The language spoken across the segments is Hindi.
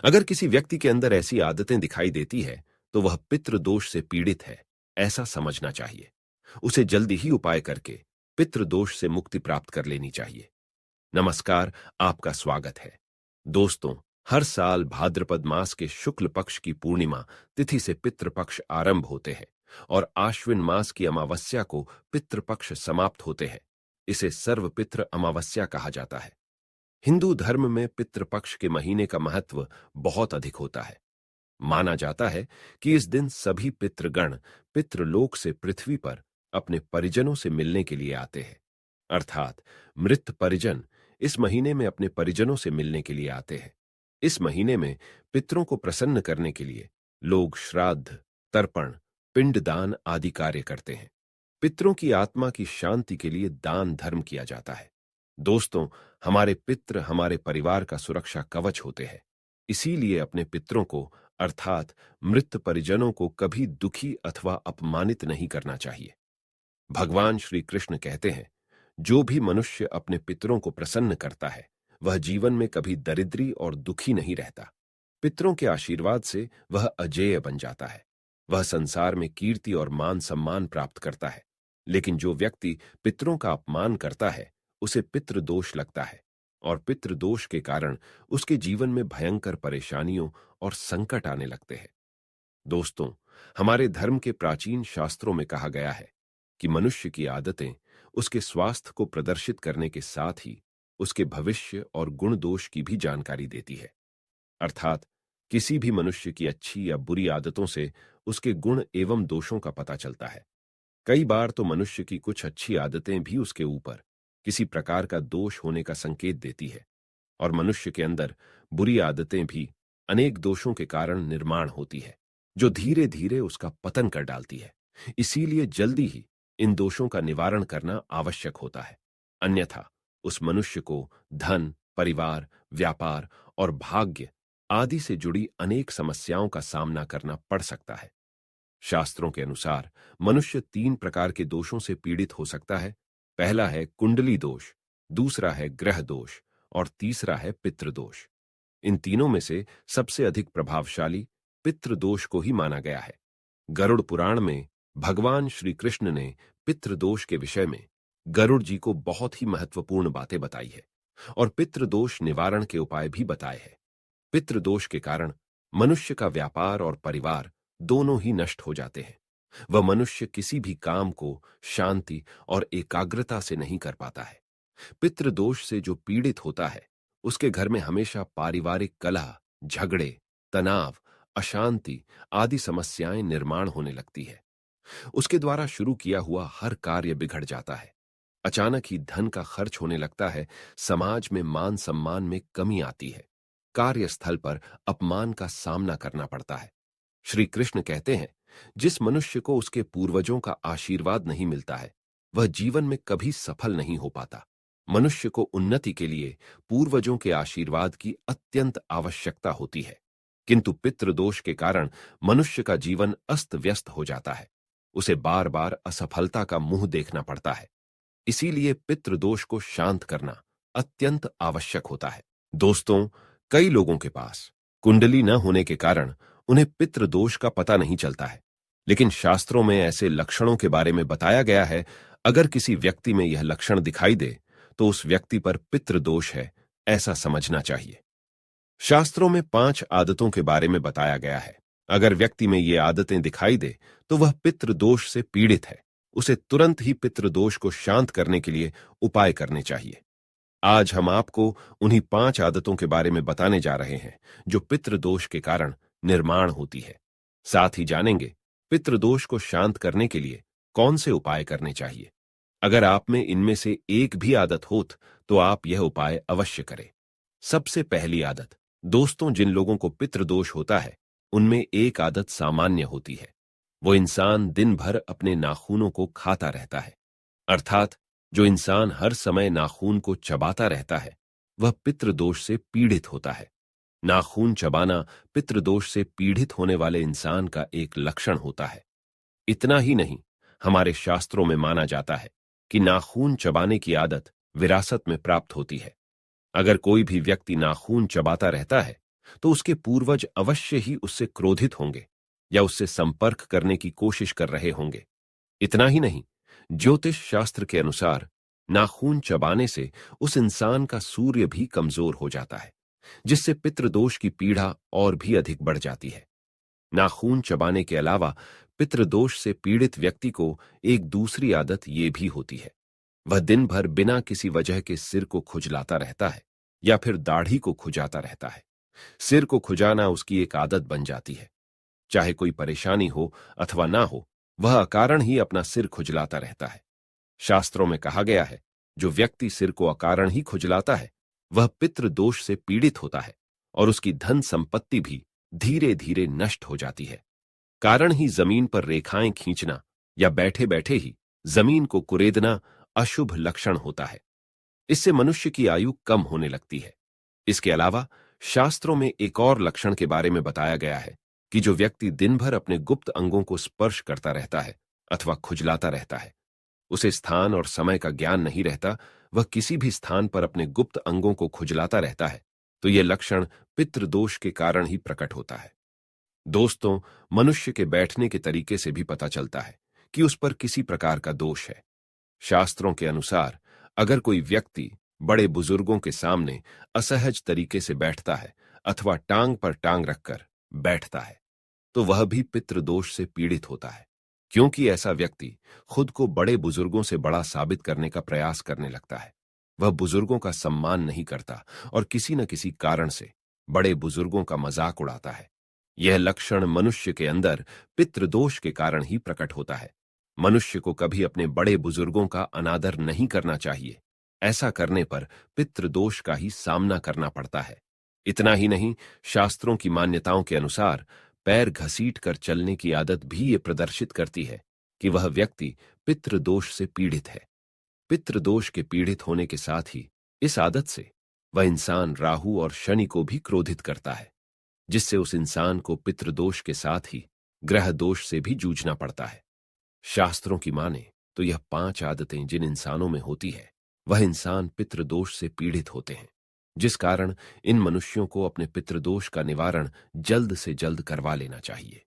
अगर किसी व्यक्ति के अंदर ऐसी आदतें दिखाई देती है तो वह पितृदोष से पीड़ित है, ऐसा समझना चाहिए। उसे जल्दी ही उपाय करके पितृदोष से मुक्ति प्राप्त कर लेनी चाहिए। नमस्कार, आपका स्वागत है। दोस्तों, हर साल भाद्रपद मास के शुक्ल पक्ष की पूर्णिमा तिथि से पितृपक्ष आरंभ होते हैं और आश्विन मास की अमावस्या को पितृपक्ष समाप्त होते हैं। इसे सर्वपितृ अमावस्या कहा जाता है। हिंदू धर्म में पितृपक्ष के महीने का महत्व बहुत अधिक होता है। माना जाता है कि इस दिन सभी पितृगण पितृलोक से पृथ्वी पर अपने परिजनों से मिलने के लिए आते हैं। अर्थात मृत परिजन इस महीने में अपने परिजनों से मिलने के लिए आते हैं। इस महीने में पितरों को प्रसन्न करने के लिए लोग श्राद्ध, तर्पण, पिंडदान आदि कार्य करते हैं। पितरों की आत्मा की शांति के लिए दान धर्म किया जाता है। दोस्तों, हमारे पितृ हमारे परिवार का सुरक्षा कवच होते हैं। इसीलिए अपने पितरों को अर्थात मृत परिजनों को कभी दुखी अथवा अपमानित नहीं करना चाहिए। भगवान श्री कृष्ण कहते हैं, जो भी मनुष्य अपने पितरों को प्रसन्न करता है वह जीवन में कभी दरिद्री और दुखी नहीं रहता। पितरों के आशीर्वाद से वह अजेय बन जाता है। वह संसार में कीर्ति और मान सम्मान प्राप्त करता है। लेकिन जो व्यक्ति पितरों का अपमान करता है उसे पितृदोष लगता है और पितृदोष के कारण उसके जीवन में भयंकर परेशानियों और संकट आने लगते हैं। दोस्तों, हमारे धर्म के प्राचीन शास्त्रों में कहा गया है कि मनुष्य की आदतें उसके स्वास्थ्य को प्रदर्शित करने के साथ ही उसके भविष्य और गुण दोष की भी जानकारी देती है। अर्थात किसी भी मनुष्य की अच्छी या बुरी आदतों से उसके गुण एवं दोषों का पता चलता है। कई बार तो मनुष्य की कुछ अच्छी आदतें भी उसके ऊपर किसी प्रकार का दोष होने का संकेत देती है और मनुष्य के अंदर बुरी आदतें भी अनेक दोषों के कारण निर्माण होती है, जो धीरे धीरे उसका पतन कर डालती है। इसीलिए जल्दी ही इन दोषों का निवारण करना आवश्यक होता है, अन्यथा उस मनुष्य को धन, परिवार, व्यापार और भाग्य आदि से जुड़ी अनेक समस्याओं का सामना करना पड़ सकता है। शास्त्रों के अनुसार मनुष्य 3 प्रकार के दोषों से पीड़ित हो सकता है। पहला है कुंडली दोष, दूसरा है ग्रह दोष और तीसरा है पितृदोष। इन तीनों में से सबसे अधिक प्रभावशाली पितृदोष को ही माना गया है। गरुड़ पुराण में भगवान श्री कृष्ण ने पितृदोष के विषय में गरुड़ जी को बहुत ही महत्वपूर्ण बातें बताई है और पितृदोष निवारण के उपाय भी बताए हैं। पितृदोष के कारण मनुष्य का व्यापार और परिवार दोनों ही नष्ट हो जाते हैं। वह मनुष्य किसी भी काम को शांति और एकाग्रता से नहीं कर पाता है। पितृदोष से जो पीड़ित होता है उसके घर में हमेशा पारिवारिक कलह, झगड़े, तनाव, अशांति आदि समस्याएं निर्माण होने लगती है। उसके द्वारा शुरू किया हुआ हर कार्य बिगड़ जाता है। अचानक ही धन का खर्च होने लगता है। समाज में मान सम्मान में कमी आती है। कार्यस्थल पर अपमान का सामना करना पड़ता है। श्री कृष्ण कहते हैं, जिस मनुष्य को उसके पूर्वजों का आशीर्वाद नहीं मिलता है वह जीवन में कभी सफल नहीं हो पाता। मनुष्य को उन्नति के लिए पूर्वजों के आशीर्वाद की अत्यंत आवश्यकता होती है, किंतु पितृदोष के कारण मनुष्य का जीवन अस्त व्यस्त हो जाता है। उसे बार बार असफलता का मुंह देखना पड़ता है। इसीलिए पितृदोष को शांत करना अत्यंत आवश्यक होता है। दोस्तों, कई लोगों के पास कुंडली न होने के कारण उन्हें पितृदोष का पता नहीं चलता है, लेकिन शास्त्रों में ऐसे लक्षणों के बारे में बताया गया है। अगर किसी व्यक्ति में यह लक्षण दिखाई दे तो उस व्यक्ति पर पितृदोष है, ऐसा समझना चाहिए। शास्त्रों में 5 आदतों के बारे में बताया गया है। अगर व्यक्ति में ये आदतें दिखाई दे तो वह पितृदोष से पीड़ित है। उसे तुरंत ही पितृदोष को शांत करने के लिए उपाय करने चाहिए। आज हम आपको उन्हीं 5 आदतों के बारे में बताने जा रहे हैं जो पितृदोष के कारण निर्माण होती है। साथ ही जानेंगे पितृदोष को शांत करने के लिए कौन से उपाय करने चाहिए। अगर आप में इनमें से एक भी आदत हो तो आप यह उपाय अवश्य करें। सबसे पहली आदत, दोस्तों, जिन लोगों को पितृदोष होता है उनमें एक आदत सामान्य होती है। वो इंसान दिन भर अपने नाखूनों को खाता रहता है। अर्थात जो इंसान हर समय नाखून को चबाता रहता है वह पितृदोष से पीड़ित होता है। नाखून चबाना पितृदोष से पीड़ित होने वाले इंसान का एक लक्षण होता है। इतना ही नहीं, हमारे शास्त्रों में माना जाता है कि नाखून चबाने की आदत विरासत में प्राप्त होती है। अगर कोई भी व्यक्ति नाखून चबाता रहता है तो उसके पूर्वज अवश्य ही उससे क्रोधित होंगे या उससे संपर्क करने की कोशिश कर रहे होंगे। इतना ही नहीं, ज्योतिष शास्त्र के अनुसार नाखून चबाने से उस इंसान का सूर्य भी कमजोर हो जाता है, जिससे पितृदोष की पीड़ा और भी अधिक बढ़ जाती है। नाखून चबाने के अलावा पितृदोष से पीड़ित व्यक्ति को एक दूसरी आदत ये भी होती है, वह दिन भर बिना किसी वजह के सिर को खुजलाता रहता है या फिर दाढ़ी को खुजाता रहता है। सिर को खुजाना उसकी एक आदत बन जाती है। चाहे कोई परेशानी हो अथवा ना हो, वह अकारण ही अपना सिर खुजलाता रहता है। शास्त्रों में कहा गया है, जो व्यक्ति सिर को अकारण ही खुजलाता है वह पितृदोष से पीड़ित होता है और उसकी धन संपत्ति भी धीरे धीरे नष्ट हो जाती है। कारण ही जमीन पर रेखाएं खींचना या बैठे बैठे ही जमीन को कुरेदना अशुभ लक्षण होता है। इससे मनुष्य की आयु कम होने लगती है। इसके अलावा शास्त्रों में एक और लक्षण के बारे में बताया गया है कि जो व्यक्ति दिन भर अपने गुप्त अंगों को स्पर्श करता रहता है अथवा खुजलाता रहता है, उसे स्थान और समय का ज्ञान नहीं रहता, वह किसी भी स्थान पर अपने गुप्त अंगों को खुजलाता रहता है, तो यह लक्षण पितृदोष के कारण ही प्रकट होता है। दोस्तों, मनुष्य के बैठने के तरीके से भी पता चलता है कि उस पर किसी प्रकार का दोष है। शास्त्रों के अनुसार अगर कोई व्यक्ति बड़े बुजुर्गों के सामने असहज तरीके से बैठता है अथवा टांग पर टांग रखकर बैठता है, तो वह भी पितृदोष से पीड़ित होता है, क्योंकि ऐसा व्यक्ति खुद को बड़े बुजुर्गों से बड़ा साबित करने का प्रयास करने लगता है। वह बुजुर्गों का सम्मान नहीं करता और किसी न किसी कारण से बड़े बुजुर्गों का मजाक उड़ाता है। यह लक्षण मनुष्य के अंदर पितृदोष के कारण ही प्रकट होता है। मनुष्य को कभी अपने बड़े बुजुर्गों का अनादर नहीं करना चाहिए। ऐसा करने पर पितृदोष का ही सामना करना पड़ता है। इतना ही नहीं, शास्त्रों की मान्यताओं के अनुसार पैर घसीट कर चलने की आदत भी ये प्रदर्शित करती है कि वह व्यक्ति पितृदोष से पीड़ित है। पितृदोष के पीड़ित होने के साथ ही इस आदत से वह इंसान राहु और शनि को भी क्रोधित करता है, जिससे उस इंसान को पितृदोष के साथ ही ग्रह दोष से भी जूझना पड़ता है। शास्त्रों की माने तो यह 5 आदतें जिन इंसानों में होती है, वह इंसान पितृदोष से पीड़ित होते हैं, जिस कारण इन मनुष्यों को अपने पितृदोष का निवारण जल्द से जल्द करवा लेना चाहिए।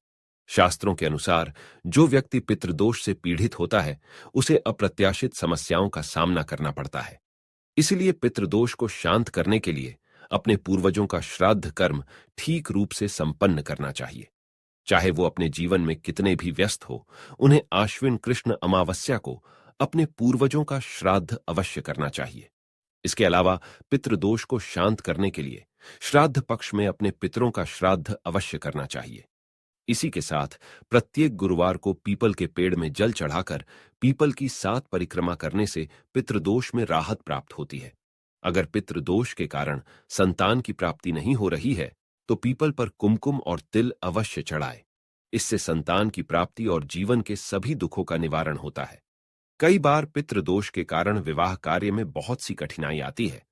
शास्त्रों के अनुसार जो व्यक्ति पितृदोष से पीड़ित होता है, उसे अप्रत्याशित समस्याओं का सामना करना पड़ता है। इसलिए पितृदोष को शांत करने के लिए अपने पूर्वजों का श्राद्ध कर्म ठीक रूप से संपन्न करना चाहिए। चाहे वो अपने जीवन में कितने भी व्यस्त हो, उन्हें आश्विन कृष्ण अमावस्या को अपने पूर्वजों का श्राद्ध अवश्य करना चाहिए। इसके अलावा पितृदोष को शांत करने के लिए श्राद्ध पक्ष में अपने पितरों का श्राद्ध अवश्य करना चाहिए। इसी के साथ प्रत्येक गुरुवार को पीपल के पेड़ में जल चढ़ाकर पीपल की 7 परिक्रमा करने से पितृदोष में राहत प्राप्त होती है। अगर पितृदोष के कारण संतान की प्राप्ति नहीं हो रही है, तो पीपल पर कुमकुम और तिल अवश्य चढ़ाए। इससे संतान की प्राप्ति और जीवन के सभी दुखों का निवारण होता है। कई बार पितृदोष के कारण विवाह कार्य में बहुत सी कठिनाई आती है।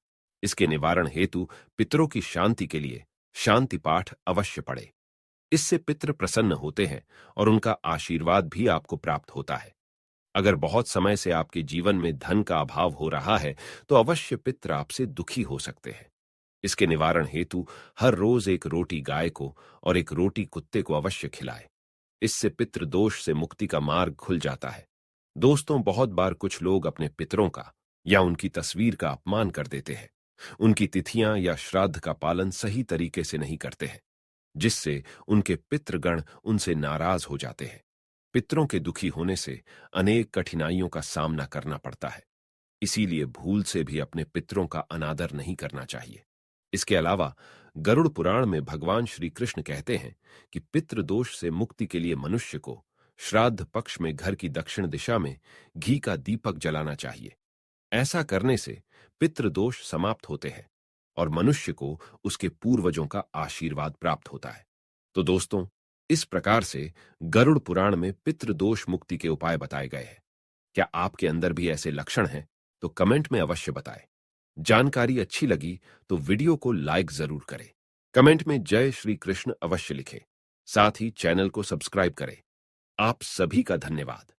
इसके निवारण हेतु पितरों की शांति के लिए शांति पाठ अवश्य पढ़े। इससे पितृ प्रसन्न होते हैं और उनका आशीर्वाद भी आपको प्राप्त होता है। अगर बहुत समय से आपके जीवन में धन का अभाव हो रहा है, तो अवश्य पितृ आपसे दुखी हो सकते हैं। इसके निवारण हेतु हर रोज एक रोटी गाय को और एक रोटी कुत्ते को अवश्य खिलाए। इससे पितृदोष से मुक्ति का मार्ग खुल जाता है। दोस्तों, बहुत बार कुछ लोग अपने पितरों का या उनकी तस्वीर का अपमान कर देते हैं। उनकी तिथियां या श्राद्ध का पालन सही तरीके से नहीं करते हैं, जिससे उनके पितृगण उनसे नाराज हो जाते हैं। पितरों के दुखी होने से अनेक कठिनाइयों का सामना करना पड़ता है। इसीलिए भूल से भी अपने पितरों का अनादर नहीं करना चाहिए। इसके अलावा गरुड़ पुराण में भगवान श्री कृष्ण कहते हैं कि पितृदोष से मुक्ति के लिए मनुष्य को श्राद्ध पक्ष में घर की दक्षिण दिशा में घी का दीपक जलाना चाहिए। ऐसा करने से पितृदोष समाप्त होते हैं और मनुष्य को उसके पूर्वजों का आशीर्वाद प्राप्त होता है। तो दोस्तों, इस प्रकार से गरुड़ पुराण में पितृदोष मुक्ति के उपाय बताए गए हैं। क्या आपके अंदर भी ऐसे लक्षण हैं? तो कमेंट में अवश्य बताएं। जानकारी अच्छी लगी तो वीडियो को लाइक जरूर करें। कमेंट में जय श्री कृष्ण अवश्य लिखें। साथ ही चैनल को सब्सक्राइब करें। आप सभी का धन्यवाद।